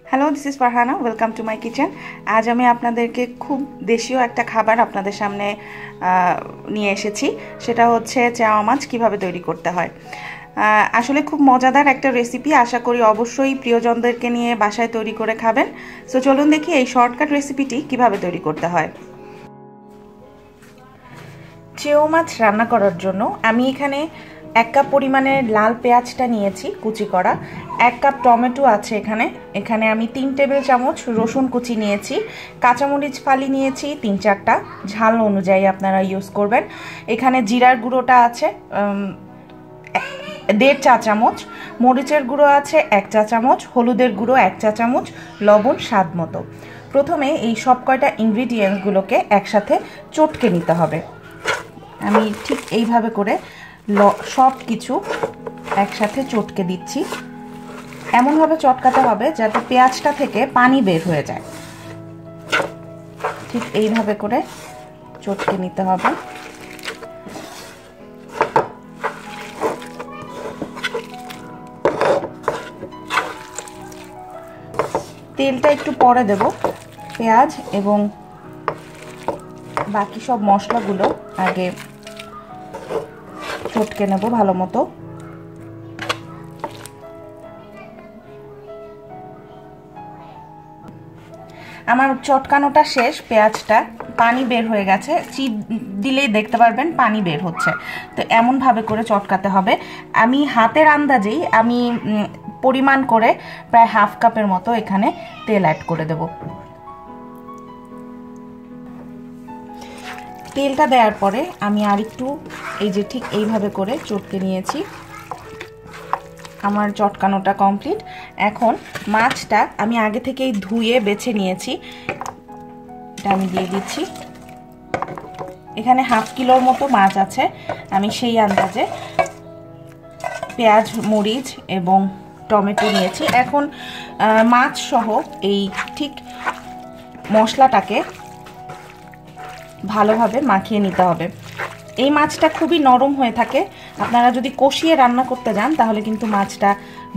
Hello, this is Farhana. Welcome to my kitchen. আজ আমি আপনাদেরকে খুব দেশীয় একটা খাবার আপনাদের সামনে নিয়ে এসেছি। সেটা হচ্ছে চাওয়া মাছ কীভাবে তৈরি করতে হয়। আসলে খুব মজাদার একটা রেসিপি। আশা করি অবশ্যই প্রিয়জনদেরকে নিয়ে বাসায় তৈরি করে খাবেন। সো চলুন দেখি এই শর্টকাট রেসিপিটি কিভাবে তৈরি করতে হয়। চেও মাছ রান্না করার জন্য আমি এখানে 1 কাপ পরিমাণের লাল পেঁয়াজটা নিয়েছি কুচি করা। 1 কাপ টমেটো আছে এখানে আমি 3 টেবিল চামচ রসুন কুচি নিয়েছি। কাঁচামরিচ ফালি নিয়েছি 3-4টা, ঝাল অনুযায়ী আপনারা ইউজ করবেন। এখানে জিরার গুঁড়োটা আছে 1.5 চা চামচ, মরিচের গুঁড়ো আছে 1 চা চামচ, হলুদের গুঁড়ো 1 চা চামচ, লবণ স্বাদ মতো। প্রথমে এই সব কয়টা ইনগ্রিডিয়েন্টসগুলোকে একসাথে চটকে নিতে হবে। আমি ঠিক এইভাবে করে সব কিছু একসাথে চটকে দিচ্ছি। এমনভাবে চটকাতে হবে যাতে পেঁয়াজটা থেকে পানি বের হয়ে যায়। ঠিক এইভাবে করে চটকে নিতে হবে। তেলটা একটু পরে দেব। পেঁয়াজ এবং বাকি সব মশলাগুলো আগে চটকে নেব ভালো মতো। আমার চটকানোটা শেষ। পেঁয়াজটা পানি বের হয়ে গেছে, চিপ দিলেই দেখতে পারবেন পানি বের হচ্ছে। তো এমনভাবে করে চটকাতে হবে। আমি হাতের আন্দাজেই আমি পরিমাণ করে প্রায় 1/2 কাপের মতো এখানে তেল অ্যাড করে দেব। তেলটা দেওয়ার পরে আমি আরেকটু এই যে ঠিক এইভাবে করে চটকে নিয়েছি। আমার চটকানোটা কমপ্লিট। এখন মাছটা আমি আগে থেকেই ধুয়ে বেছে নিয়েছি, এটা আমি দিয়ে দিচ্ছি। এখানে 1/2 কিলোর মতো মাছ আছে। আমি সেই আন্দাজে পেঁয়াজ, মরিচ এবং টমেটো নিয়েছি। এখন মাছ সহ এই ঠিক মশলাটাকে ভালোভাবে মাখিয়ে নিতে হবে। এই মাছটা খুবই নরম হয়ে থাকে। আপনারা যদি কষিয়ে রান্না করতে যান তাহলে কিন্তু মাছটা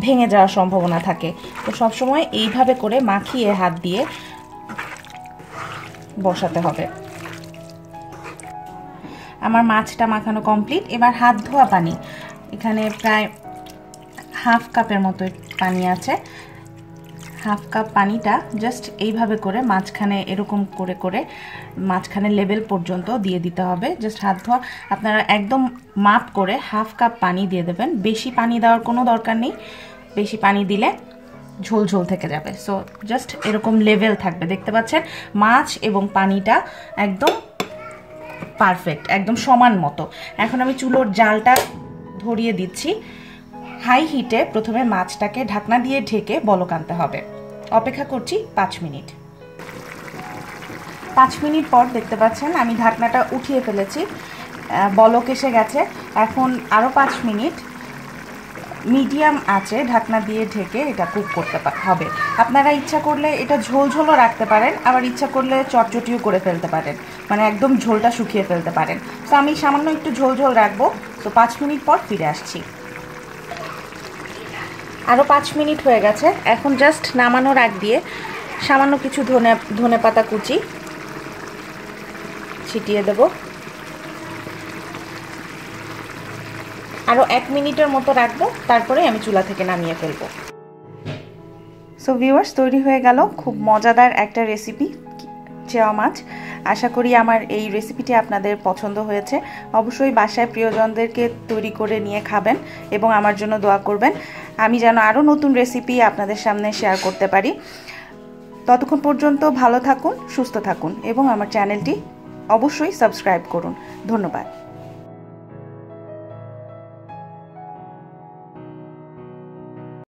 ভেঙে যাওয়ার সম্ভাবনা থাকে। তো সবসময় এইভাবে করে মাখিয়ে হাত দিয়ে বসাতে হবে। আমার মাছটা মাখানো কমপ্লিট। এবার হাত ধোয়া পানি, এখানে প্রায় 1/2 কাপের মতো পানি আছে। 1/2 কাপ পানিটা জাস্ট এইভাবে করে মাঝখানে এরকম করে করে মাঝখানে লেভেল পর্যন্ত দিয়ে দিতে হবে। জাস্ট হাত ধোয়া। আপনারা একদম মাপ করে 1/2 কাপ পানি দিয়ে দেবেন। বেশি পানি দেওয়ার কোনো দরকার নেই, বেশি পানি দিলে ঝোল ঝোল থেকে যাবে। সো জাস্ট এরকম লেভেল থাকবে। দেখতে পাচ্ছেন মাছ এবং পানিটা একদম পারফেক্ট, একদম সমান মতো। এখন আমি চুলোর জালটা ধরিয়ে দিচ্ছি। হাই হিটে প্রথমে মাছটাকে ঢাকনা দিয়ে ঢেকে বলক আনতে হবে। অপেক্ষা করছি 5 মিনিট। 5 মিনিট পর দেখতে পাচ্ছেন আমি ঢাকনাটা উঠিয়ে ফেলেছি, বলক এসে গেছে। এখন আরও 5 মিনিট মিডিয়াম আঁচে ঢাকনা দিয়ে ঢেকে এটা কুক করতে হবে। আপনারা ইচ্ছা করলে এটা ঝোল ঝোলও রাখতে পারেন, আবার ইচ্ছা করলে চটচটিও করে ফেলতে পারেন, মানে একদম ঝোলটা শুকিয়ে ফেলতে পারেন। তো আমি সামান্য একটু ঝোল ঝোল রাখবো। তো 5 মিনিট পর ফিরে আসছি। আরও 5 মিনিট হয়ে গেছে। এখন জাস্ট নামানোর আগ দিয়ে সামান্য কিছু ধনে পাতা কুচি ছিটিয়ে দেব। আরও 1 মিনিটের মতো রাখবো, তারপরে আমি চুলা থেকে নামিয়ে ফেলবো। সো ভিউয়ার্স, তৈরি হয়ে গেল খুব মজাদার একটা রেসিপি, চেওয়া মাছ। আশা করি আমার এই রেসিপিটি আপনাদের পছন্দ হয়েছে। অবশ্যই বাসায় প্রিয়জনদেরকে তৈরি করে নিয়ে খাবেন এবং আমার জন্য দোয়া করবেন আমি যেন আরও নতুন রেসিপি আপনাদের সামনে শেয়ার করতে পারি। ততক্ষণ পর্যন্ত ভালো থাকুন, সুস্থ থাকুন এবং আমার চ্যানেলটি অবশ্যই সাবস্ক্রাইব করুন। ধন্যবাদ।